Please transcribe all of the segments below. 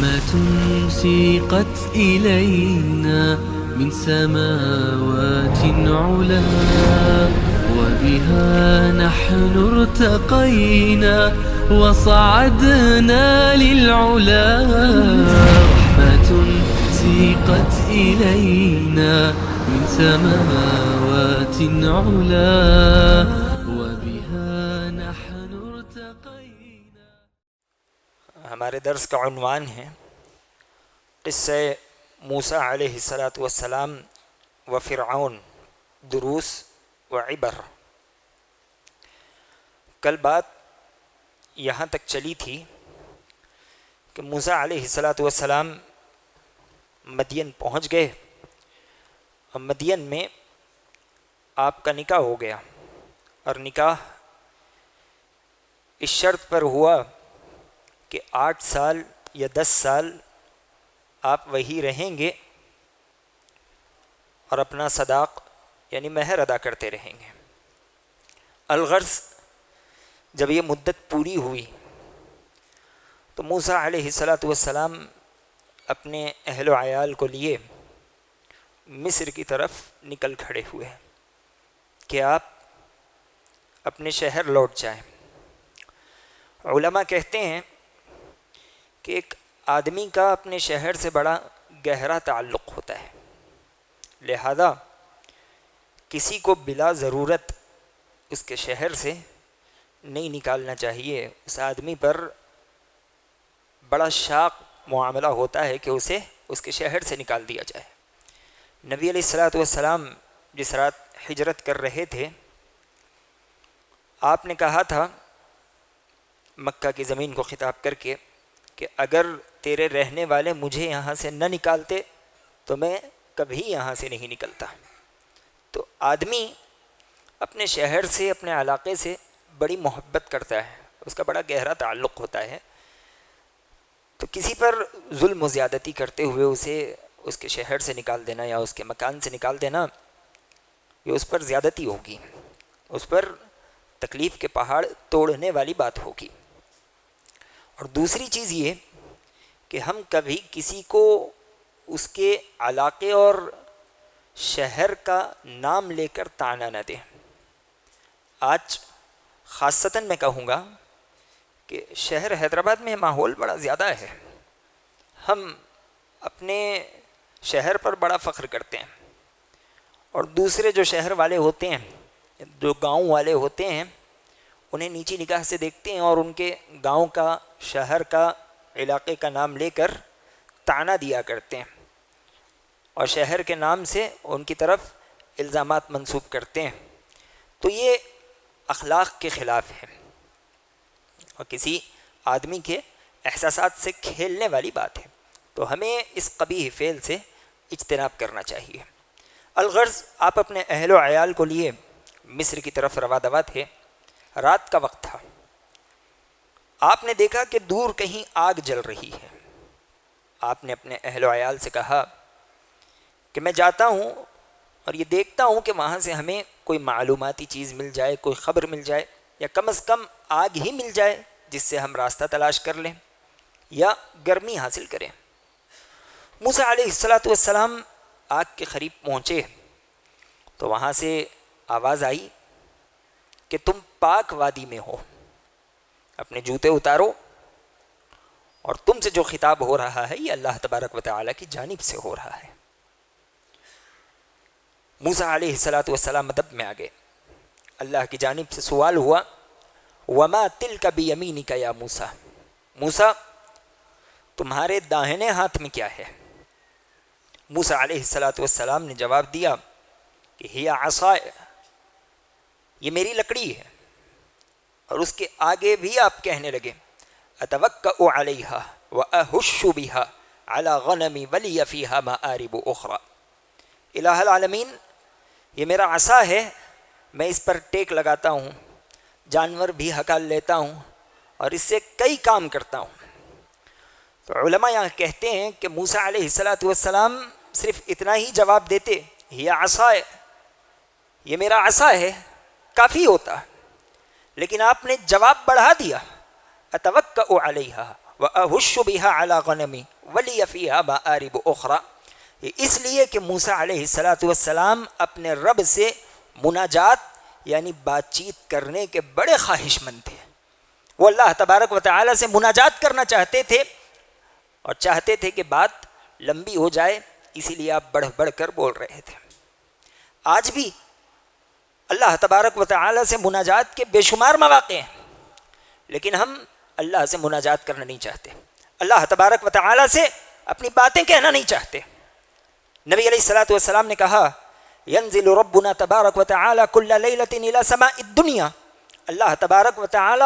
رحمة سيقت إلينا من سماوات علا وبها نحن ارتقينا وصعدنا للعلا رحمة سيقت إلينا من سماوات علا وبها نحن ارتقينا. ہمارے درس کا عنوان ہے قصہ موسیٰ علیہ السلام و فرعون، دروس و عبر۔ کل بات یہاں تک چلی تھی کہ موسیٰ علیہ السلام مدین پہنچ گئے اور مدین میں آپ کا نکاح ہو گیا، اور نکاح اس شرط پر ہوا کہ 8 سال یا 10 سال آپ وہی رہیں گے اور اپنا صداق یعنی مہر ادا کرتے رہیں گے۔ الغرض جب یہ مدت پوری ہوئی تو موسیٰ علیہ السلام اپنے اہل و عیال کو لیے مصر کی طرف نکل کھڑے ہوئے کہ آپ اپنے شہر لوٹ جائیں۔ علماء کہتے ہیں کہ ایک آدمی کا اپنے شہر سے بڑا گہرا تعلق ہوتا ہے، لہذا کسی کو بلا ضرورت اس کے شہر سے نہیں نکالنا چاہیے۔ اس آدمی پر بڑا شاق معاملہ ہوتا ہے کہ اسے اس کے شہر سے نکال دیا جائے۔ نبی علیہ السلام جس رات ہجرت کر رہے تھے، آپ نے کہا تھا مکہ کی زمین کو خطاب کر کے کہ اگر تیرے رہنے والے مجھے یہاں سے نہ نکالتے تو میں کبھی یہاں سے نہیں نکلتا۔ تو آدمی اپنے شہر سے، اپنے علاقے سے بڑی محبت کرتا ہے، اس کا بڑا گہرا تعلق ہوتا ہے، تو کسی پر ظلم و زیادتی کرتے ہوئے اسے اس کے شہر سے نکال دینا یا اس کے مکان سے نکال دینا، یہ اس پر زیادتی ہوگی، اس پر تکلیف کے پہاڑ توڑنے والی بات ہوگی۔ اور دوسری چیز یہ کہ ہم کبھی کسی کو اس کے علاقے اور شہر کا نام لے کر طعنہ نہ دیں۔ آج خاصتاً میں کہوں گا کہ شہر حیدرآباد میں ماحول بڑا زیادہ ہے، ہم اپنے شہر پر بڑا فخر کرتے ہیں، اور دوسرے جو شہر والے ہوتے ہیں، جو گاؤں والے ہوتے ہیں، انہیں نیچی نگاہ سے دیکھتے ہیں اور ان کے گاؤں کا، شہر کا، علاقے کا نام لے کر طعنہ دیا کرتے ہیں، اور شہر کے نام سے ان کی طرف الزامات منسوب کرتے ہیں۔ تو یہ اخلاق کے خلاف ہے اور کسی آدمی کے احساسات سے کھیلنے والی بات ہے، تو ہمیں اس قبیح فعل سے اجتناب کرنا چاہیے۔ الغرض آپ اپنے اہل و عیال کو لیے مصر کی طرف رواں دواں تھے، رات کا وقت تھا، آپ نے دیکھا کہ دور کہیں آگ جل رہی ہے۔ آپ نے اپنے اہل و عیال سے کہا کہ میں جاتا ہوں اور یہ دیکھتا ہوں کہ وہاں سے ہمیں کوئی معلوماتی چیز مل جائے، کوئی خبر مل جائے، یا کم از کم آگ ہی مل جائے جس سے ہم راستہ تلاش کر لیں یا گرمی حاصل کریں۔ موسیٰ علیہ السلام آگ کے قریب پہنچے تو وہاں سے آواز آئی کہ تم پاک وادی میں ہو، اپنے جوتے اتارو، اور تم سے جو خطاب ہو رہا ہے یہ اللہ تبارک و تعالیٰ کی جانب سے ہو رہا ہے۔ موسیٰ علیہ السلام ادب میں آ گئے، اللہ کی جانب سے سوال ہوا، وَمَا تِلْكَ بِيَمِينِكَ يَا موسیٰ، موسیٰ تمہارے داہنے ہاتھ میں کیا ہے؟ موسیٰ علیہ السلام نے جواب دیا کہ ہی عصائے، یہ میری لکڑی ہے۔ اور اس کے آگے بھی آپ کہنے لگے اتوکأ علیہا واہش بہا علی غنمی ولی فیہا مآرب اخرى، الہ العالمین یہ میرا عصا ہے، میں اس پر ٹیک لگاتا ہوں، جانور بھی ہکال لیتا ہوں اور اس سے کئی کام کرتا ہوں۔ تو علماء یہاں کہتے ہیں کہ موسیٰ علیہ السلام صرف اتنا ہی جواب دیتے، یہ عصا، یہ میرا عصا ہے، کافی ہوتا، لیکن آپ نے جواب بڑھا دیا، اتوکأ علیہا واہش بہا علی غنمی ولی فیہا مآرب اخری، یہ اس لیے کہ موسیٰ علیہ السلام اپنے رب سے مناجات یعنی بات چیت کرنے کے بڑے خواہش مند تھے. وہ اللہ تبارک و تعالیٰ سے مناجات کرنا چاہتے تھے اور چاہتے تھے کہ بات لمبی ہو جائے، اسی لیے آپ بڑھ بڑھ کر بول رہے تھے. آج بھی اللہ تبارک و تعالیٰ سے مناجات کے بے شمار مواقع ہیں، لیکن ہم اللہ سے مناجات کرنا نہیں چاہتے، اللہ تبارک و تعالیٰ سے اپنی باتیں کہنا نہیں چاہتے. نبی علیہ السلام نے کہا ینزل ربنا تبارک و تعالی کل لیلۃ الی سماء الدنیا، اللہ تبارک و تعالی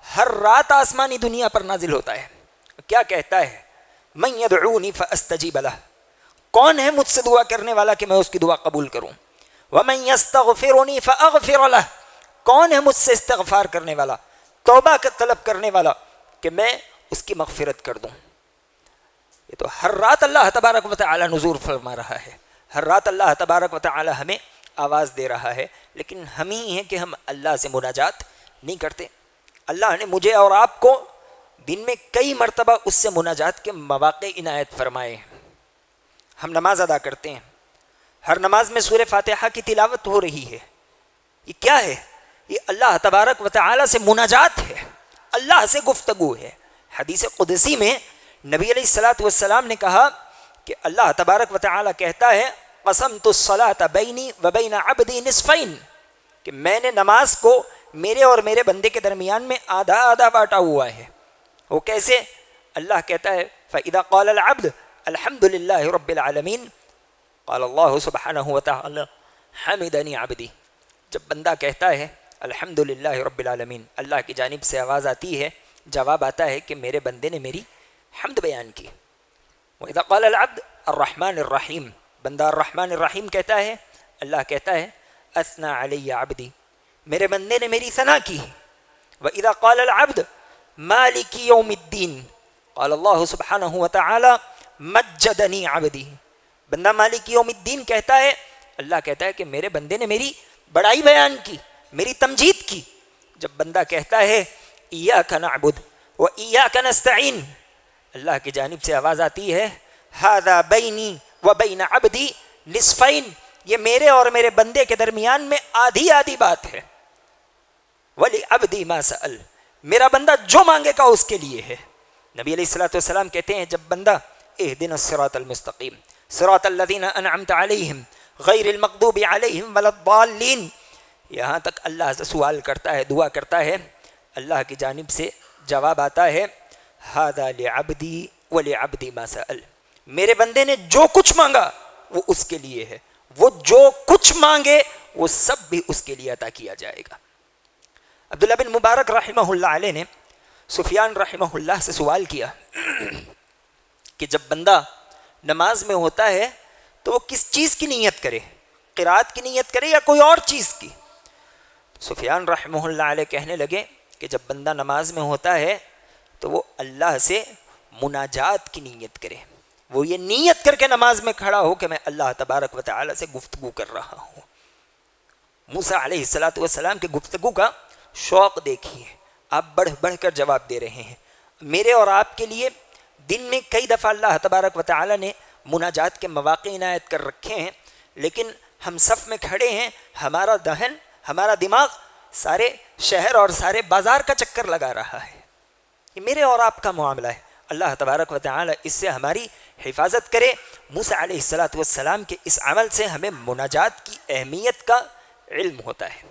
ہر رات آسمانی دنیا پر نازل ہوتا ہے. کیا کہتا ہے؟ من یدعونی فاستجیب لہ، کون ہے مجھ سے دعا کرنے والا کہ میں اس کی دعا قبول کروں. ومن یستغفرنی فاغفر لہ، کون ہے مجھ سے استغفار کرنے والا، توبہ کا طلب کرنے والا کہ میں اس کی مغفرت کر دوں. یہ تو ہر رات اللہ تبارک و تعالی نزول فرما رہا ہے، ہر رات اللہ تبارک و تعالی ہمیں آواز دے رہا ہے، لیکن ہم ہی ہیں کہ ہم اللہ سے مناجات نہیں کرتے. اللہ نے مجھے اور آپ کو دن میں کئی مرتبہ اس سے مناجات کے مواقع عنایت فرمائے. ہم نماز ادا کرتے ہیں، ہر نماز میں سورہ فاتحہ کی تلاوت ہو رہی ہے. یہ کیا ہے؟ یہ اللہ تبارک و تعالی سے مناجات ہے، اللہ سے گفتگو ہے. حدیث قدسی میں نبی علیہ السلام نے کہا کہ اللہ تبارک و تعالی کہتا ہے قسمت الصلاۃ بینی و بین عبدی نصفین، کہ میں نے نماز کو میرے اور میرے بندے کے درمیان میں آدھا آدھا بانٹا ہوا ہے. وہ کیسے؟ اللہ کہتا ہے فَإِذَا قَالَ الْعَبْدُ الْحَمْدُ لِلَّهِ رَبِّ الْعَالَمِينَ قَالَ اللَّهُ سُبْحَانَهُ وَتَعَالَى حَمِدَنِي عَبْدِي، جب بندہ کہتا ہے الحمد للہ رب العالمین، اللہ کی جانب سے آواز آتی ہے، جواب آتا ہے کہ میرے بندے نے میری حمد بیان کی. وَإِذَا قَالَ الْعَبْدُ الرَّحْمَٰنِ الرَّحِيمِ، بندہ الرحمن الرحیم کہتا ہے، اللہ کہتا ہے اثنى علی عبدی، میرے بندے نے میری ثنا کی. وَإِذَا قَالَ الْعَبْدُ مَالِكِ يَوْمِ الدِّينِ قال اللہ سبحانہ وتعالی مجدنی عبدی، بندہ مالک یوم الدین کہتا ہے، اللہ کہتا ہے کہ میرے بندے نے میری بڑائی بیان کی، میری تمجید کی. جب بندہ کہتا ہے ایاک نعبد و ایاک نستعین، اللہ کی جانب سے آواز آتی ہے ھذا بینی و بین عبدی نصفین، یہ میرے اور میرے بندے کے درمیان میں آدھی آدھی بات ہے. وَلِعَبْدِي مَا سَأَلَ، میرا بندہ جو مانگے گا اس کے لیے ہے. نبی علیہ السلام کہتے ہیں جب بندہ اہدنا الصراط المستقیم صراط الذین انعمت علیہم غیر المغضوب علیہم ولا الضالین، یہاں تک اللہ سے سوال کرتا ہے، دعا کرتا ہے، اللہ کی جانب سے جواب آتا ہے ھذا لعبدی ولعبدی ما سأل، میرے بندے نے جو کچھ مانگا وہ اس کے لیے ہے، وہ جو کچھ مانگے وہ سب بھی اس کے لیے عطا کیا جائے گا. عبداللہ بن مبارک رحمہ اللہ علیہ نے سفیان رحمہ اللہ سے سوال کیا کہ جب بندہ نماز میں ہوتا ہے تو وہ کس چیز کی نیت کرے، قرات کی نیت کرے یا کوئی اور چیز کی؟ سفیان رحمہ اللہ علیہ کہنے لگے کہ جب بندہ نماز میں ہوتا ہے تو وہ اللہ سے مناجات کی نیت کرے، وہ یہ نیت کر کے نماز میں کھڑا ہو کہ میں اللہ تبارک و تعالی سے گفتگو کر رہا ہوں. موسیٰ علیہ السلام کے گفتگو کا شوق دیکھیے، آپ بڑھ بڑھ کر جواب دے رہے ہیں. میرے اور آپ کے لیے دن میں کئی دفعہ اللہ تبارک و تعالی نے مناجات کے مواقع عنایت کر رکھے ہیں، لیکن ہم صف میں کھڑے ہیں، ہمارا ذہن ہمارا دماغ سارے شہر اور سارے بازار کا چکر لگا رہا ہے. یہ میرے اور آپ کا معاملہ ہے. اللہ تبارک و تعالی اس سے ہماری حفاظت کرے. موسیٰ علیہ السلام کے اس عمل سے ہمیں مناجات کی اہمیت کا علم ہوتا ہے.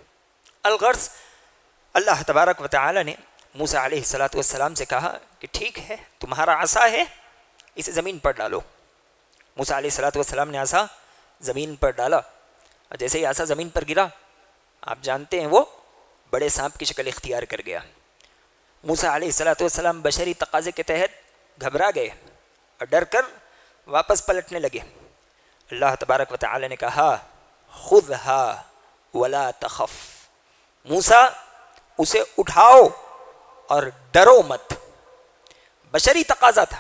الغرض اللہ تبارک و تعالی نے موسیٰ علیہ السلام سے کہا کہ ٹھیک ہے، تمہارا عصا ہے، اسے زمین پر ڈالو. موسیٰ علیہ السلام نے عصا زمین پر ڈالا، اور جیسے ہی عصا زمین پر گرا، آپ جانتے ہیں وہ بڑے سانپ کی شکل اختیار کر گیا. موسیٰ علیہ السلام بشری تقاضے کے تحت گھبرا گئے اور ڈر کر واپس پلٹنے لگے. اللہ تبارک و تعالی نے کہا خذھا ولا تخف، موسیٰ اسے اٹھاؤ اور ڈرو مت. بشری تقاضا تھا.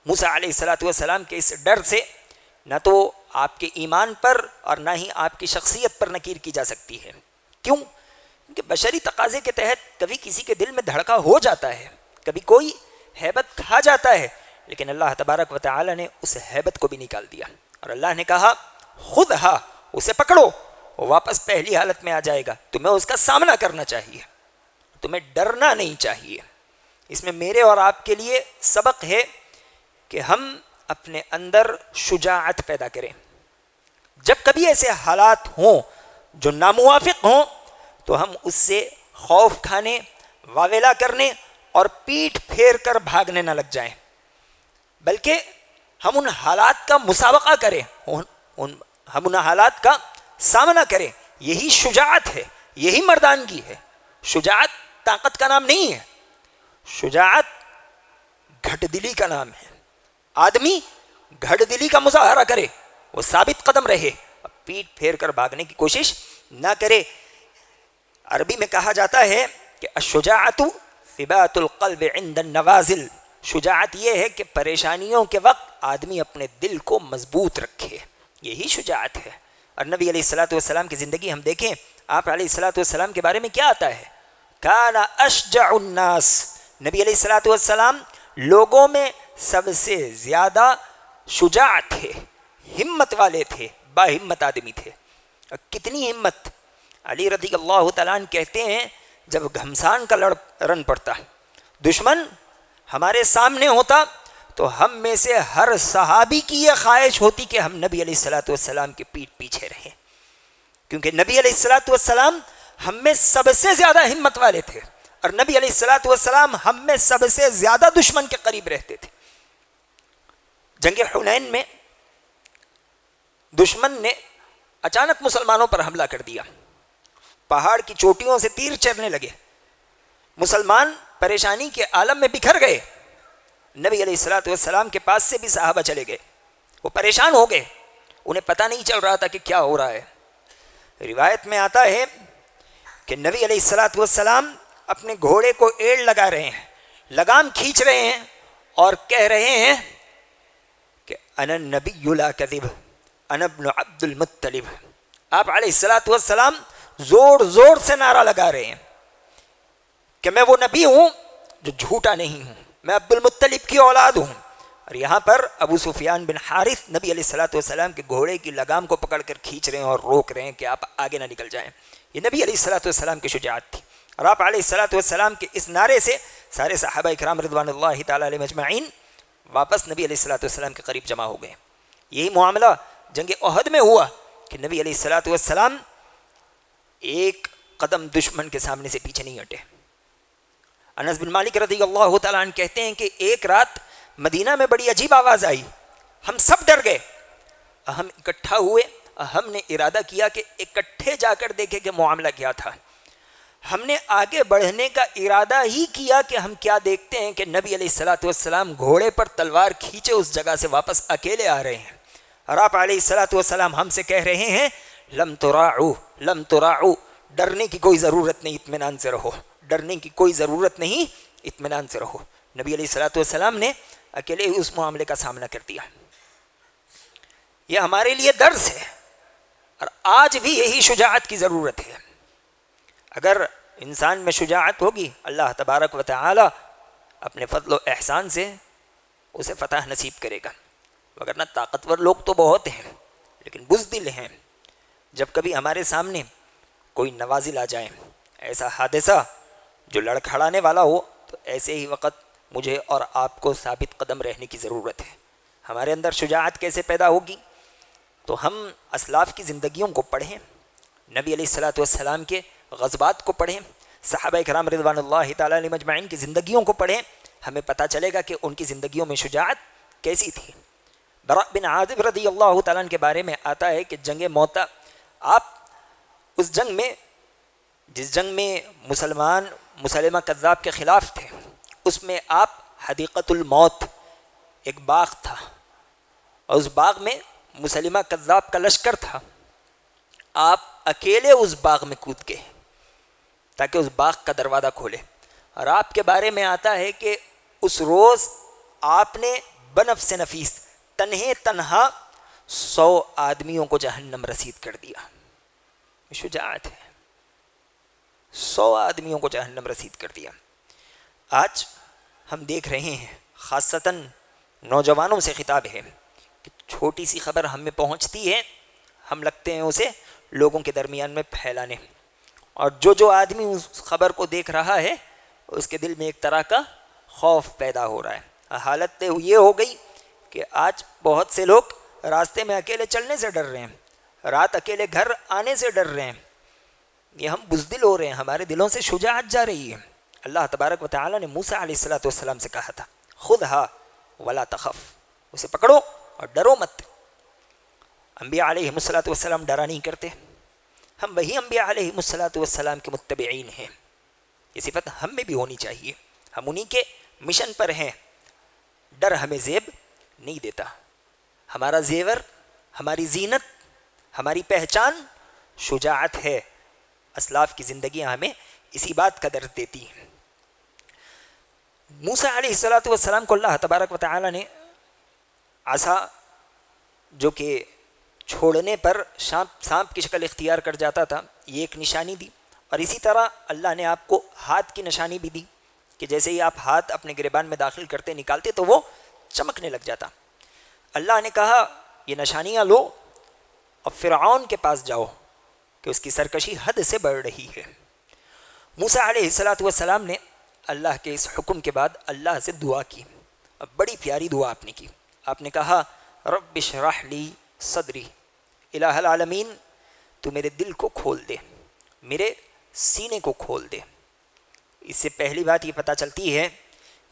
موسیٰ علیہ السلام کے اس ڈر سے نہ تو آپ کے ایمان پر اور نہ ہی آپ کی شخصیت پر نکیر کی جا سکتی ہے. کیوں؟ کہ بشری تقاضے کے تحت کبھی کسی کے دل میں دھڑکا ہو جاتا ہے، کبھی کوئی ہیبت کھا جاتا ہے، لیکن اللہ تبارک و تعالی نے اس ہیبت کو بھی نکال دیا، اور اللہ نے کہا خودھا، اسے پکڑو، وہ واپس پہلی حالت میں آ جائے گا، تمہیں اس کا سامنا کرنا چاہیے، تمہیں ڈرنا نہیں چاہیے۔ اس میں میرے اور آپ کے لیے سبق ہے کہ ہم اپنے اندر شجاعت پیدا کریں۔ جب کبھی ایسے حالات ہوں جو ناموافق ہوں تو ہم اس سے خوف کھانے، واویلا کرنے اور پیٹھ پھیر کر بھاگنے نہ لگ جائیں، بلکہ ہم ان حالات کا مسابقہ کریں، ہم ان حالات کا سامنا کریں۔ یہی شجاعت ہے، یہی مردانگی ہے۔ شجاعت طاقت کا نام نہیں ہے، شجاعت گھٹ دلی کا نام ہے۔ آدمی گھٹ دلی کا مظاہرہ کرے، وہ ثابت قدم رہے، پیٹ پھیر کر بھاگنے کی کوشش نہ کرے۔ عربی میں کہا جاتا ہے کہ الشجاعت ثبات القلب عند النوازل، شجاعت یہ ہے کہ پریشانیوں کے وقت آدمی اپنے دل کو مضبوط رکھے، یہی شجاعت ہے۔ اور نبی علیہ الصلوۃ والسلام کی زندگی ہم دیکھیں، آپ علیہ الصلوۃ والسلام کے بارے میں کیا آتا ہے؟ کان اشجع الناس، نبی علیہ الصلوۃ والسلام لوگوں میں سب سے زیادہ شجاع تھے، ہمت والے تھے، با ہمت آدمی تھے۔ کتنی ہمت! علی رضی اللہ تعالیٰ عنہ کہتے ہیں جب گھمسان کا رن پڑتا، دشمن ہمارے سامنے ہوتا تو ہم میں سے ہر صحابی کی یہ خواہش ہوتی کہ ہم نبی علیہ الصلوۃ والسلام کے پیٹھ پیچھے رہیں، کیونکہ نبی علیہ الصلوۃ والسلام ہم میں سب سے زیادہ ہمت والے تھے، اور نبی علیہ الصلوۃ والسلام ہم میں سب سے زیادہ دشمن کے قریب رہتے تھے۔ جنگ حنین میں دشمن نے اچانک مسلمانوں پر حملہ کر دیا، پہاڑ کی چوٹیوں سے تیر چلنے لگے، مسلمان پریشانی کے عالم میں بکھر گئے۔ نبی علیہ الصلوۃ والسلام کے پاس سے بھی صحابہ چلے گئے، وہ پریشان ہو گئے، انہیں پتہ نہیں چل رہا تھا کہ کیا ہو رہا ہے۔ روایت میں آتا ہے کہ نبی علیہ الصلوۃ والسلام اپنے گھوڑے کو ایڑ لگا رہے ہیں، لگام کھینچ رہے ہیں اور کہہ رہے ہیں کہ انا النبی لا کذب، انا ابن عبد المطلب۔ آپ علیہ الصلوۃ والسلام زور زور سے نعرہ لگا رہے ہیں کہ میں وہ نبی ہوں جو جھوٹا نہیں ہوں، میں عبد المطلب کی اولاد ہوں۔ اور یہاں پر ابو سفیان بن حارث نبی علیہ الصلوۃ والسلام کے گھوڑے کی لگام کو پکڑ کر کھینچ رہے ہیں اور روک رہے ہیں کہ آپ آگے نہ نکل جائیں۔ یہ نبی علیہ الصلوۃ والسلام کی شجاعت تھی، اور آپ علیہ الصلوۃ والسلام کے اس نعرے سے سارے صحابہ اکرام رضوان اللہ تعالی علیہم اجمعین واپس نبی علیہ الصلوۃ والسلام کے قریب جمع ہو گئے۔ یہی معاملہ جنگ احد میں ہوا کہ نبی علیہ الصلوۃ والسلام ایک قدم دشمن کے سامنے سے پیچھے نہیں ہٹے۔ انس بن مالک رضی اللہ تعالیٰ عنہ کہتے ہیں کہ ایک رات مدینہ میں بڑی عجیب آواز آئی، ہم سب ڈر گئے، ہم اکٹھا ہوئے، ہم نے ارادہ کیا کہ اکٹھے جا کر دیکھیں کہ معاملہ کیا تھا۔ ہم نے آگے بڑھنے کا ارادہ ہی کیا کہ ہم کیا دیکھتے ہیں کہ نبی علیہ الصلوۃ والسلام گھوڑے پر تلوار کھینچے اس جگہ سے واپس اکیلے آ رہے ہیں، اور آپ علیہ الصلوۃ والسلام ہم سے کہہ رہے ہیں لم تراعوا لم تراعوا، ڈرنے کی کوئی ضرورت نہیں، اطمینان سے رہو، ڈرنے کی کوئی ضرورت نہیں، اطمینان سے رہو۔ نبی علیہ الصلوۃ والسلام نے اکیلے ہی اس معاملے کا سامنا کر دیا۔ یہ ہمارے لیے درس ہے، اور آج بھی یہی شجاعت کی ضرورت ہے۔ اگر انسان میں شجاعت ہوگی، اللہ تبارک و تعالی اپنے فضل و احسان سے اسے فتح نصیب کرے گا، وگرنہ طاقتور لوگ تو بہت ہیں لیکن بزدل ہیں۔ جب کبھی ہمارے سامنے کوئی نوازل آ جائے، ایسا حادثہ جو لڑکھڑانے والا ہو، تو ایسے ہی وقت مجھے اور آپ کو ثابت قدم رہنے کی ضرورت ہے۔ ہمارے اندر شجاعت کیسے پیدا ہوگی؟ تو ہم اسلاف کی زندگیوں کو پڑھیں، نبی علیہ الصلوۃ والسلام کے غزوات کو پڑھیں، صحابہ کرام رضوان اللہ تعالیٰ علیہم اجمعین کی زندگیوں کو پڑھیں، ہمیں پتہ چلے گا کہ ان کی زندگیوں میں شجاعت کیسی تھی۔ براء بن عازب رضی اللہ تعالیٰ عنہ کے بارے میں آتا ہے کہ جنگ موتا، آپ اس جنگ میں، جس جنگ میں مسلمان مسلمہ کذاب کے خلاف تھے، اس میں آپ حدیقۃ الموت، ایک باغ تھا، اور اس باغ میں مسلمہ کذاب کا لشکر تھا، آپ اکیلے اس باغ میں کود گئے تاکہ اس باغ کا دروازہ کھولے، اور آپ کے بارے میں آتا ہے کہ اس روز آپ نے بنفس نفیس تنہا 100 آدمیوں کو جہنم رسید کر دیا۔ شجاعت ہے، 100 آدمیوں کو جہنم رسید کر دیا۔ آج ہم دیکھ رہے ہیں خاصتاً نوجوانوں سے خطاب ہے کہ چھوٹی سی خبر ہم میں پہنچتی ہے، ہم لگتے ہیں اسے لوگوں کے درمیان میں پھیلانے، اور جو آدمی اس خبر کو دیکھ رہا ہے اس کے دل میں ایک طرح کا خوف پیدا ہو رہا ہے۔ حالت یہ ہو گئی کہ آج بہت سے لوگ راستے میں اکیلے چلنے سے ڈر رہے ہیں، رات اکیلے گھر آنے سے ڈر رہے ہیں، یہ ہم بزدل ہو رہے ہیں، ہمارے دلوں سے شجاعت جا رہی ہے۔ اللہ تبارک و تعالیٰ نے موسیٰ علیہ السلام سے کہا تھا خذھا ولا تخف، اسے پکڑو اور ڈرو مت۔ انبیاء علیہ السلام ڈرا نہیں کرتے، ہم وہی انبیاء علیہ السلام کے متبعین ہیں، یہ صفت ہم میں بھی ہونی چاہیے، ہم انہی کے مشن پر ہیں۔ ڈر ہمیں زیب نہیں دیتا، ہمارا زیور، ہماری زینت، ہماری پہچان شجاعت ہے۔ اسلاف کی زندگیاں ہمیں اسی بات کا درس دیتی ہیں۔ موسیٰ علیہ السلام کو اللہ تبارک و تعالیٰ نے عصا جو کہ چھوڑنے پر سانپ کی شکل اختیار کر جاتا تھا، یہ ایک نشانی دی، اور اسی طرح اللہ نے آپ کو ہاتھ کی نشانی بھی دی کہ جیسے ہی آپ ہاتھ اپنے گریبان میں داخل کرتے نکالتے تو وہ چمکنے لگ جاتا۔ اللہ نے کہا یہ نشانیاں لو اور فرعون کے پاس جاؤ کہ اس کی سرکشی حد سے بڑھ رہی ہے۔ موسیٰ علیہ السلام نے اللہ کے اس حکم کے بعد اللہ سے دعا کی، اب بڑی پیاری دعا آپ نے کی۔ آپ نے کہا رب اشرح لی صدری، الہ العالمین تو میرے دل کو کھول دے، میرے سینے کو کھول دے۔ اس سے پہلی بات یہ پتہ چلتی ہے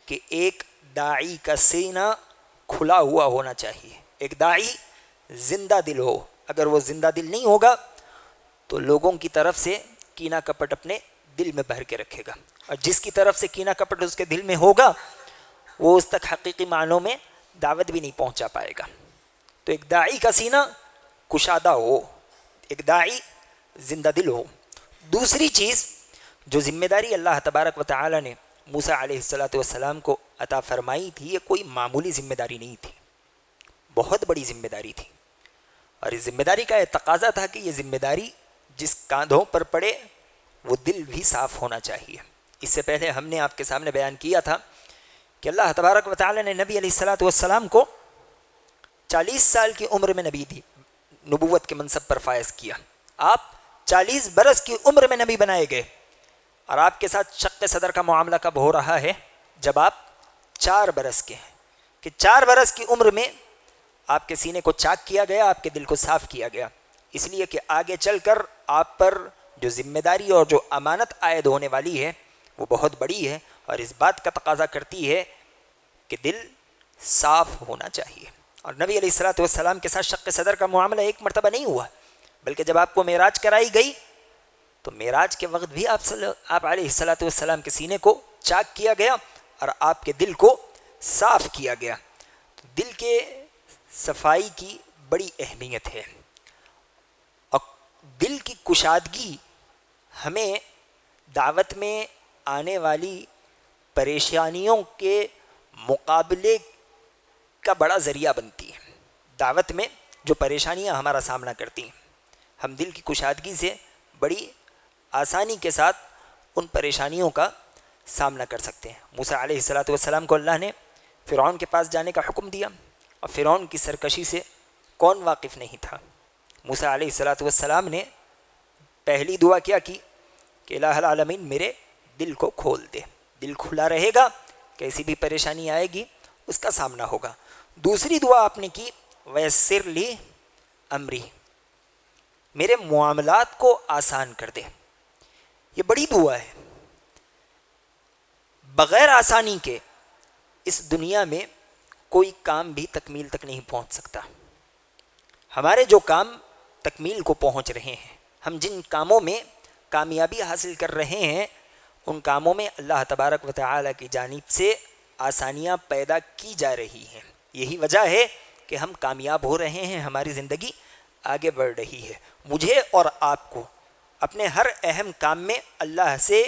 کہ ایک داعی کا سینہ کھلا ہوا ہونا چاہیے، ایک داعی زندہ دل ہو۔ اگر وہ زندہ دل نہیں ہوگا تو لوگوں کی طرف سے کینہ کپٹ اپنے دل میں بھر کے رکھے گا، اور جس کی طرف سے کینہ کپٹ اس کے دل میں ہوگا وہ اس تک حقیقی معنوں میں دعوت بھی نہیں پہنچا پائے گا۔ تو ایک داعی کا سینہ کشادہ ہو، ایک داعی زندہ دل ہو۔ دوسری چیز جو ذمہ داری اللہ تبارک و تعالی نے موسیٰ علیہ السلام کو عطا فرمائی تھی، یہ کوئی معمولی ذمہ داری نہیں تھی، بہت بڑی ذمہ داری تھی، اور اس ذمہ داری کا یہ تقاضا تھا کہ یہ ذمہ داری جس کاندھوں پر پڑے وہ دل بھی صاف ہونا چاہیے۔ اس سے پہلے ہم نے آپ کے سامنے بیان کیا تھا کہ اللہ تبارک و تعالی نے نبی علیہ السلام کو 40 سال کی عمر میں نبی دی، نبوت کے منصب پر فائز کیا۔ آپ 40 برس کی عمر میں نبی بنائے گئے، اور آپ کے ساتھ شق صدر کا معاملہ کب ہو رہا ہے؟ جب آپ 4 برس کے ہیں، کہ 4 برس کی عمر میں آپ کے سینے کو چاک کیا گیا، آپ کے دل کو صاف کیا گیا، اس لیے کہ آگے چل کر آپ پر جو ذمہ داری اور جو امانت عائد ہونے والی ہے وہ بہت بڑی ہے، اور اس بات کا تقاضا کرتی ہے کہ دل صاف ہونا چاہیے۔ اور نبی علیہ السلام کے ساتھ شق صدر کا معاملہ ایک مرتبہ نہیں ہوا، بلکہ جب آپ کو معراج کرائی گئی تو معراج کے وقت بھی آپ علیہ السلام کے سینے کو چاک کیا گیا اور آپ کے دل کو صاف کیا گیا۔ تو دل کے صفائی کی بڑی اہمیت ہے، اور دل کی کشادگی ہمیں دعوت میں آنے والی پریشانیوں کے مقابلے کا بڑا ذریعہ بنتی ہے۔ دعوت میں جو پریشانیاں ہمارا سامنا کرتی ہیں، ہم دل کی کشادگی سے بڑی آسانی کے ساتھ ان پریشانیوں کا سامنا کر سکتے ہیں۔ موسیٰ علیہ السلام کو اللہ نے فرعون کے پاس جانے کا حکم دیا، اور فرعون کی سرکشی سے کون واقف نہیں تھا؟ موسیٰ علیہ السلام نے پہلی دعا کیا کی کہ الہ العالمین میرے دل کو کھول دے، دل کھلا رہے گا، کیسی بھی پریشانی آئے گی اس کا سامنا ہوگا۔ دوسری دعا آپ نے کی ویسر لی امری، میرے معاملات کو آسان کر دے۔ یہ بڑی دعا ہے، بغیر آسانی کے اس دنیا میں کوئی کام بھی تکمیل تک نہیں پہنچ سکتا۔ ہمارے جو کام تکمیل کو پہنچ رہے ہیں، ہم جن کاموں میں کامیابی حاصل کر رہے ہیں، ان کاموں میں اللہ تبارک و تعالی کی جانب سے آسانیاں پیدا کی جا رہی ہیں۔ یہی وجہ ہے کہ ہم کامیاب ہو رہے ہیں، ہماری زندگی آگے بڑھ رہی ہے۔ مجھے اور آپ کو اپنے ہر اہم کام میں اللہ سے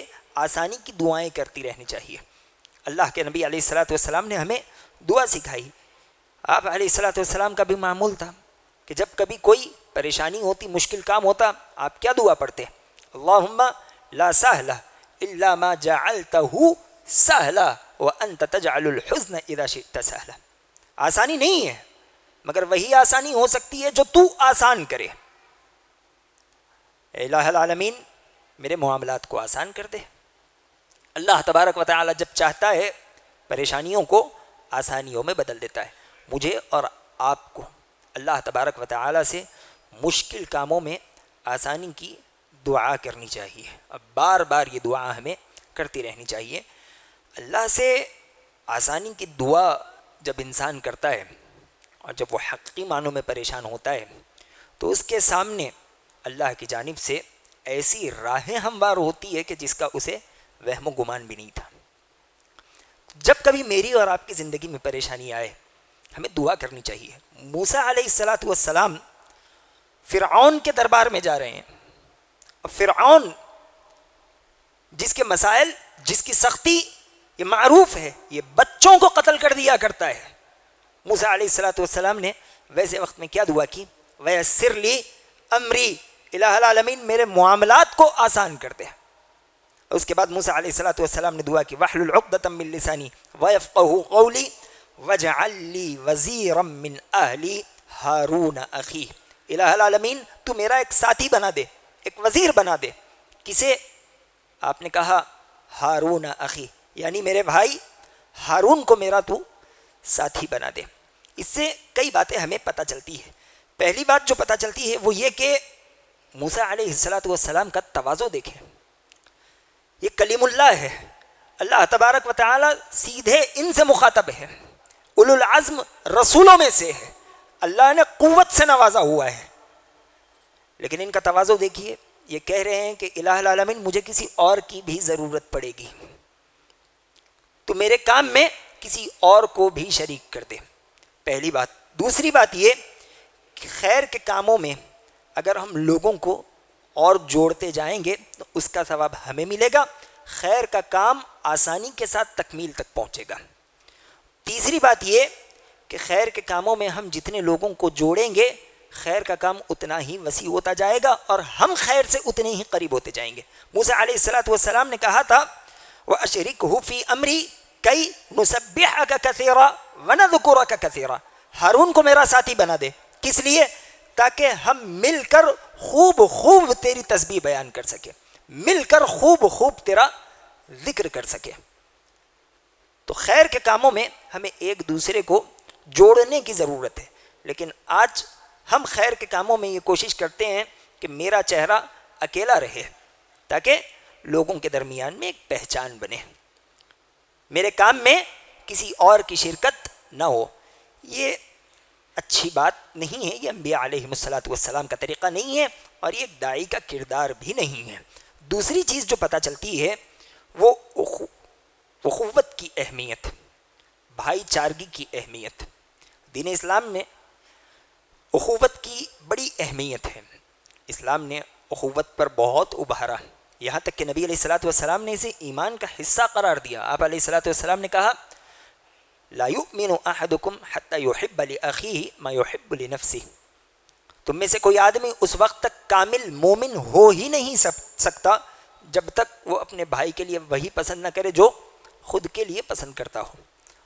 آسانی کی دعائیں کرتی رہنی چاہیے۔ اللہ کے نبی علیہ السلام نے ہمیں دعا سکھائی۔ آپ علیہ السلام کا بھی معمول تھا کہ جب کبھی کوئی پریشانی ہوتی، مشکل کام ہوتا، آپ کیا دعا پڑھتے؟ اللہم لا سہل الا ما جعلتہ سہلا وانت تجعل الحزن اذا شئت سہلا۔ آسانی نہیں ہے، مگر وہی آسانی ہو سکتی ہے جو تو آسان کرے۔ اے الہ العالمین میرے معاملات کو آسان کر دے۔ اللہ تبارک و تعالی جب چاہتا ہے پریشانیوں کو آسانیوں میں بدل دیتا ہے۔ مجھے اور آپ کو اللہ تبارک و تعالی سے مشکل کاموں میں آسانی کی دعا کرنی چاہیے، اب بار بار یہ دعا ہمیں کرتی رہنی چاہیے۔ اللہ سے آسانی کی دعا جب انسان کرتا ہے اور جب وہ حقیقی معنوں میں پریشان ہوتا ہے تو اس کے سامنے اللہ کی جانب سے ایسی راہیں ہموار ہوتی ہے کہ جس کا اسے وہم و گمان بھی نہیں تھا۔ جب کبھی میری اور آپ کی زندگی میں پریشانی آئے ہمیں دعا کرنی چاہیے۔ موسیٰ علیہ السلام فرعون کے دربار میں جا رہے ہیں، اور فرعون جس کے مسائل، جس کی سختی یہ معروف ہے، یہ بچوں کو قتل کر دیا کرتا ہے۔ موسیٰ علیہ السلام نے ویسے وقت میں کیا دعا کی؟ وَيَسِّرْ لِي أَمْرِي، الہ العالمین میرے معاملات کو آسان کر دے۔ اس کے بعد موسیٰ علیہ السلام نے دعا کی وَاحْلُلْ عُقْدَةً مِّن لِّسَانِي وَيَفْقَهُوا قَوْلِي وَاجْعَل لِّي وَزِيرًا مِّنْ أَهْلِي هَارُونَ أَخِي، الہ العالمین تو میرا ایک ساتھی بنا دے، ایک وزیر بنا دے۔ کسے؟ آپ نے کہا ہارون اخی، یعنی میرے بھائی ہارون کو میرا تو ساتھی بنا دے۔ اس سے کئی باتیں ہمیں پتہ چلتی ہے۔ پہلی بات جو پتہ چلتی ہے وہ یہ کہ موسیٰ علیہ السلام کا تواضع دیکھیں، یہ کلیم اللہ ہے، اللہ تبارک و تعالی سیدھے ان سے مخاطب ہے، اولو العزم رسولوں میں سے ہے، اللہ نے قوت سے نوازا ہوا ہے، لیکن ان کا تواضع دیکھیے، یہ کہہ رہے ہیں کہ الہ العالمین مجھے کسی اور کی بھی ضرورت پڑے گی، تو میرے کام میں کسی اور کو بھی شریک کر دے۔ پہلی بات۔ دوسری بات یہ کہ خیر کے کاموں میں اگر ہم لوگوں کو اور جوڑتے جائیں گے تو اس کا ثواب ہمیں ملے گا، خیر کا کام آسانی کے ساتھ تکمیل تک پہنچے گا۔ تیسری بات یہ کہ خیر کے کاموں میں ہم جتنے لوگوں کو جوڑیں گے خیر کا کام اتنا ہی وسیع ہوتا جائے گا اور ہم خیر سے اتنے ہی قریب ہوتے جائیں گے۔ موسیٰ علیہ السلام نے کہا تھا وَأَشْرِكْهُ فِي أَمْرِي كَيْ نُسَبِّحَكَ كَثِيرًا وَنَذْكُرَكَ كَثِيرًا، ہارون کو میرا ساتھی بنا دے، کس لیے؟ تاکہ ہم مل کر خوب خوب تیری تسبیح بیان کر سکے، مل کر خوب خوب تیرا ذکر کر سکے۔ تو خیر کے کاموں میں ہمیں ایک دوسرے کو جوڑنے کی ضرورت ہے، لیکن آج ہم خیر کے کاموں میں یہ کوشش کرتے ہیں کہ میرا چہرہ اکیلا رہے تاکہ لوگوں کے درمیان میں ایک پہچان بنے، میرے کام میں کسی اور کی شرکت نہ ہو۔ یہ اچھی بات نہیں ہے، یہ انبیاء علیہ السلام کا طریقہ نہیں ہے اور یہ داعی کا کردار بھی نہیں ہے۔ دوسری چیز جو پتہ چلتی ہے وہ اخوت کی اہمیت، بھائی چارگی کی اہمیت۔ دین اسلام میں اخوت کی بڑی اہمیت ہے، اسلام نے اخوت پر بہت ابھارا، یہاں تک کہ نبی علیہ السلام نے اسے ایمان کا حصہ قرار دیا۔ آپ علیہ السلام نے کہا لا یؤمن احدکم حتی یحب لأخیہ ما یحب لنفسہ، تم میں سے کوئی آدمی اس وقت تک کامل مومن ہو ہی نہیں سکتا جب تک وہ اپنے بھائی کے لیے وہی پسند نہ کرے جو خود کے لیے پسند کرتا ہو۔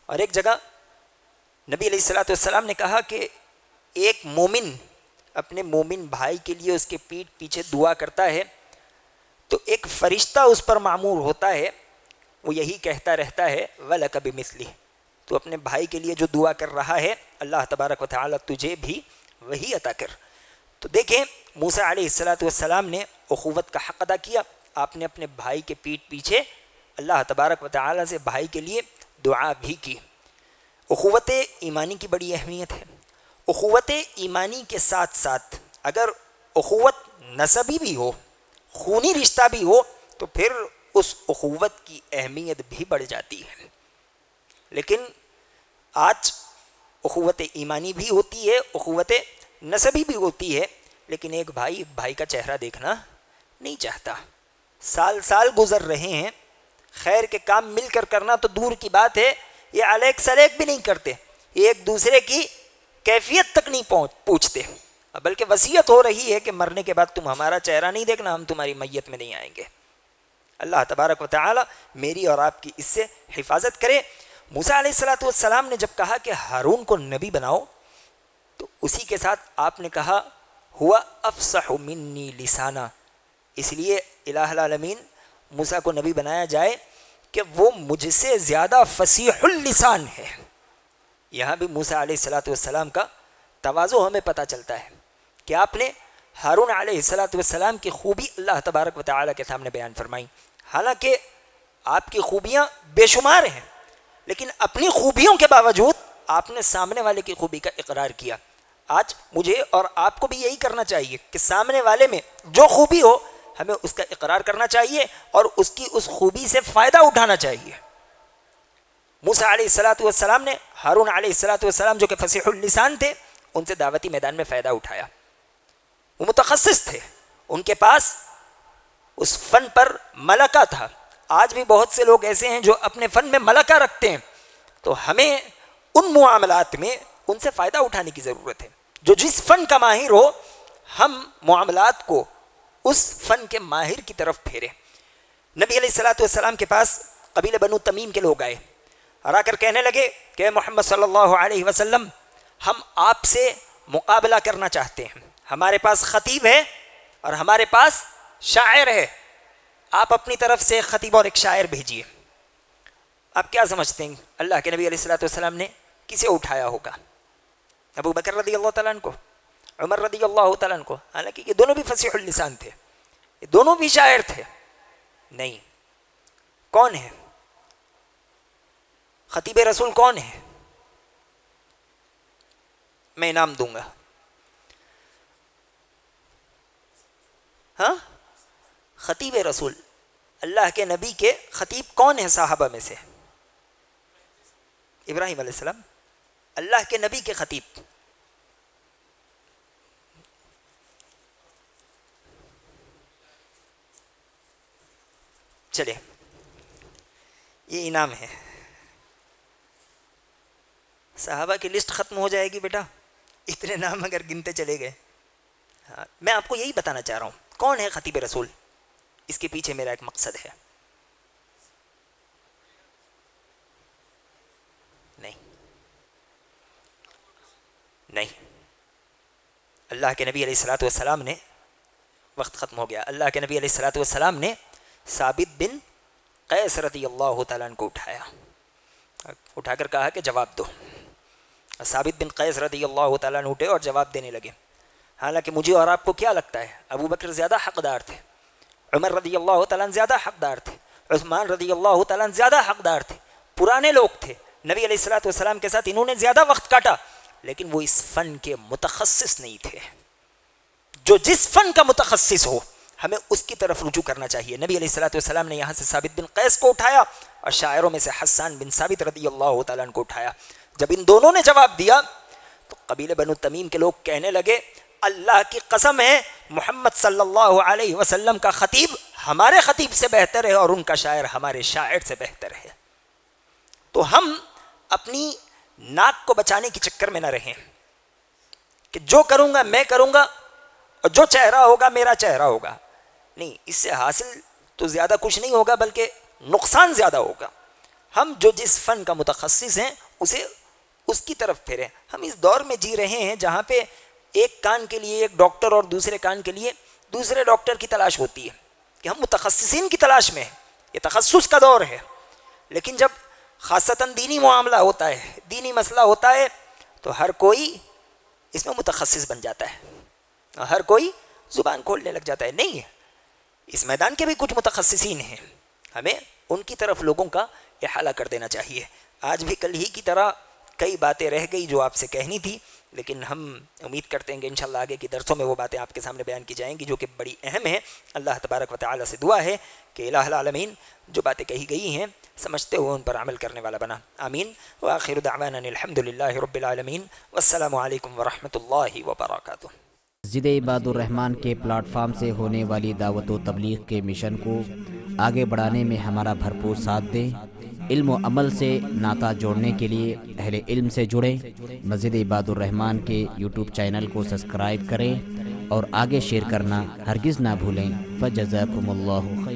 اور ایک جگہ نبی علیہ السلام نے کہا کہ ایک مومن اپنے مومن بھائی کے لیے اس کے پیٹھ پیچھے دعا کرتا ہے تو ایک فرشتہ اس پر معمور ہوتا ہے، وہ یہی کہتا رہتا ہے وَلَكَ بِمِثْلِهِ، تو اپنے بھائی کے لیے جو دعا کر رہا ہے اللہ تبارک و تعالی تجھے بھی وہی عطا کر۔ تو دیکھیں موسیٰ علیہ السلام نے اخوت کا حق ادا کیا، آپ نے اپنے بھائی کے پیٹھ پیچھے اللہ تبارک و تعالی سے بھائی کے لیے دعا بھی کی۔ اخوت ایمانی کی بڑی اہمیت ہے۔ اخوت ایمانی کے ساتھ ساتھ اگر اخوت نسبی بھی ہو، خونی رشتہ بھی ہو، تو پھر اس اخوت کی اہمیت بھی بڑھ جاتی ہے۔ لیکن آج اخوت ایمانی بھی ہوتی ہے، اخوت نسبی بھی ہوتی ہے، لیکن ایک بھائی کا چہرہ دیکھنا نہیں چاہتا، سال سال گزر رہے ہیں، خیر کے کام مل کر کرنا تو دور کی بات ہے، یہ علیک سلیک بھی نہیں کرتے، ایک دوسرے کی کیفیت تک نہیں پوچھتے، بلکہ وصیت ہو رہی ہے کہ مرنے کے بعد تم ہمارا چہرہ نہیں دیکھنا، ہم تمہاری میت میں نہیں آئیں گے۔ اللہ تبارک و تعالی میری اور آپ کی اس سے حفاظت کرے۔ موسیٰ علیہ السلام نے جب کہا کہ ہارون کو نبی بناؤ تو اسی کے ساتھ آپ نے کہا ہوا افصح منی لسانا، اس لیے الہ العالمین موسیٰ کو نبی بنایا جائے کہ وہ مجھ سے زیادہ فصیح اللسان ہے۔ یہاں بھی موسیٰ علیہ السلام کا تواضع ہمیں پتہ چلتا ہے کہ آپ نے ہارون علیہ السلام کی خوبی اللہ تبارک و تعالیٰ کے سامنے بیان فرمائی، حالانکہ آپ کی خوبیاں بے شمار ہیں، لیکن اپنی خوبیوں کے باوجود آپ نے سامنے والے کی خوبی کا اقرار کیا۔ آج مجھے اور آپ کو بھی یہی کرنا چاہیے کہ سامنے والے میں جو خوبی ہو ہمیں اس کا اقرار کرنا چاہیے اور اس کی اس خوبی سے فائدہ اٹھانا چاہیے۔ موسیٰ علیہ السلام نے ہارون علیہ السلام جو کہ فصیح اللسان تھے ان سے دعوتی میدان میں فائدہ اٹھایا، وہ متخصص تھے، ان کے پاس اس فن پر ملکہ تھا۔ آج بھی بہت سے لوگ ایسے ہیں جو اپنے فن میں ملکہ رکھتے ہیں، تو ہمیں ان معاملات میں ان سے فائدہ اٹھانے کی ضرورت ہے۔ جو جس فن کا ماہر ہو ہم معاملات کو اس فن کے ماہر کی طرف پھیریں۔ نبی علیہ السلام کے پاس قبیلہ بنو تمیم کے لوگ آئے اور آ کر کہنے لگے کہ محمد صلی اللہ علیہ وسلم ہم آپ سے مقابلہ کرنا چاہتے ہیں، ہمارے پاس خطیب ہے اور ہمارے پاس شاعر ہے، آپ اپنی طرف سے ایک خطیب اور ایک شاعر بھیجیے۔ آپ کیا سمجھتے ہیں اللہ کے نبی علیہ السلام نے کسے اٹھایا ہوگا؟ ابو بکر رضی اللہ تعالیٰ عنہ کو، عمر رضی اللہ تعالیٰ عنہ کو، حالانکہ یہ دونوں بھی فصیح اللسان تھے، یہ دونوں بھی شاعر تھے؟ نہیں۔ کون ہے خطیب رسول؟ کون ہے؟ میں انعام دوں گا۔ ہاں، خطیب رسول، اللہ کے نبی کے خطیب کون ہے صحابہ میں سے؟ ابراہیم علیہ السلام، اللہ کے نبی کے خطیب۔ چلے، یہ انعام ہے۔ صحابہ کی لسٹ ختم ہو جائے گی بیٹا، اتنے نام اگر گنتے چلے گئے۔ ہاں، میں آپ کو یہی بتانا چاہ رہا ہوں کون ہے خطیب رسول، اس کے پیچھے میرا ایک مقصد ہے۔ نہیں، اللہ کے نبی علیہ السلام نے، وقت ختم ہو گیا، اللہ کے نبی علیہ السلام نے ثابت بن قیس رضی اللہ تعالیٰ عنہ کو اٹھا کر کہا کہ جواب دو۔ ثابت بن قیس رضی اللہ تعالیٰ عنہ اٹھے اور جواب دینے لگے۔ حالانکہ مجھے اور آپ کو کیا لگتا ہے ابو بکر زیادہ حقدار تھے، عمر رضی اللہ تعالیٰ عنہ زیادہ حقدار تھے، عثمان رضی اللہ تعالیٰ عنہ زیادہ حقدار تھے، پرانے لوگ تھے، نبی علیہ السلام کے ساتھ انہوں نے زیادہ وقت کاٹا، لیکن وہ اس فن کے متخصص نہیں تھے۔ جو جس فن کا متخصص ہو ہمیں اس کی طرف رجوع کرنا چاہیے۔ نبی علیہ السلام نے یہاں سے ثابت بن قیس کو اٹھایا اور شاعروں میں سے حسان بن ثابت رضی اللہ تعالیٰ عنہ کو اٹھایا۔ جب ان دونوں نے جواب دیا تو قبیلہ بنو تمیم کے لوگ کہنے لگے اللہ کی قسم ہے محمد صلی اللہ علیہ وسلم کا خطیب ہمارے خطیب سے بہتر ہے اور ان کا شاعر ہمارے شاعر سے بہتر ہے۔ تو ہم اپنی ناک کو بچانے کے چکر میں نہ رہیں کہ جو کروں گا میں کروں گا اور جو چہرہ ہوگا میرا چہرہ ہوگا، نہیں، اس سے حاصل تو زیادہ کچھ نہیں ہوگا بلکہ نقصان زیادہ ہوگا۔ ہم جو جس فن کا متخصص ہیں اسے اس کی طرف پھیریں۔ ہم اس دور میں جی رہے ہیں جہاں پہ ایک کان کے لیے ایک ڈاکٹر اور دوسرے کان کے لیے دوسرے ڈاکٹر کی تلاش ہوتی ہے کہ ہم متخصصین کی تلاش میں ہیں، یہ تخصص کا دور ہے۔ لیکن جب خاصتاً دینی معاملہ ہوتا ہے، دینی مسئلہ ہوتا ہے تو ہر کوئی اس میں متخصص بن جاتا ہے، ہر کوئی زبان کھولنے لگ جاتا ہے۔ نہیں، اس میدان کے بھی کچھ متخصصین ہیں، ہمیں ان کی طرف لوگوں کا احالہ کر دینا چاہیے۔ آج بھی کل ہی کی طرح کئی باتیں رہ گئی جو آپ سے کہنی تھی، لیکن ہم امید کرتے ہیں کہ انشاءاللہ آگے کی درسوں میں وہ باتیں آپ کے سامنے بیان کی جائیں گی جو کہ بڑی اہم ہیں۔ اللہ تبارک و تعالیٰ سے دعا ہے کہ الہ العالمین جو باتیں کہی گئی ہیں سمجھتے ہوئے ان پر عمل کرنے والا بنا، آمین۔ وآخر دعوانا الحمدللہ رب العالمین، والسلام علیکم ورحمۃ اللہ وبرکاتہ۔ مسجد عباد الرحمن کے پلیٹ فارم سے ہونے والی دعوت و تبلیغ کے مشن کو آگے بڑھانے میں ہمارا بھرپور ساتھ دیں۔ علم و عمل سے ناطہ جوڑنے کے لیے اہل علم سے جڑیں۔ مسجد عباد الرحمن کے یوٹیوب چینل کو سبسکرائب کریں اور آگے شیئر کرنا ہرگز نہ بھولیں۔ فجزاکم اللہ خیر۔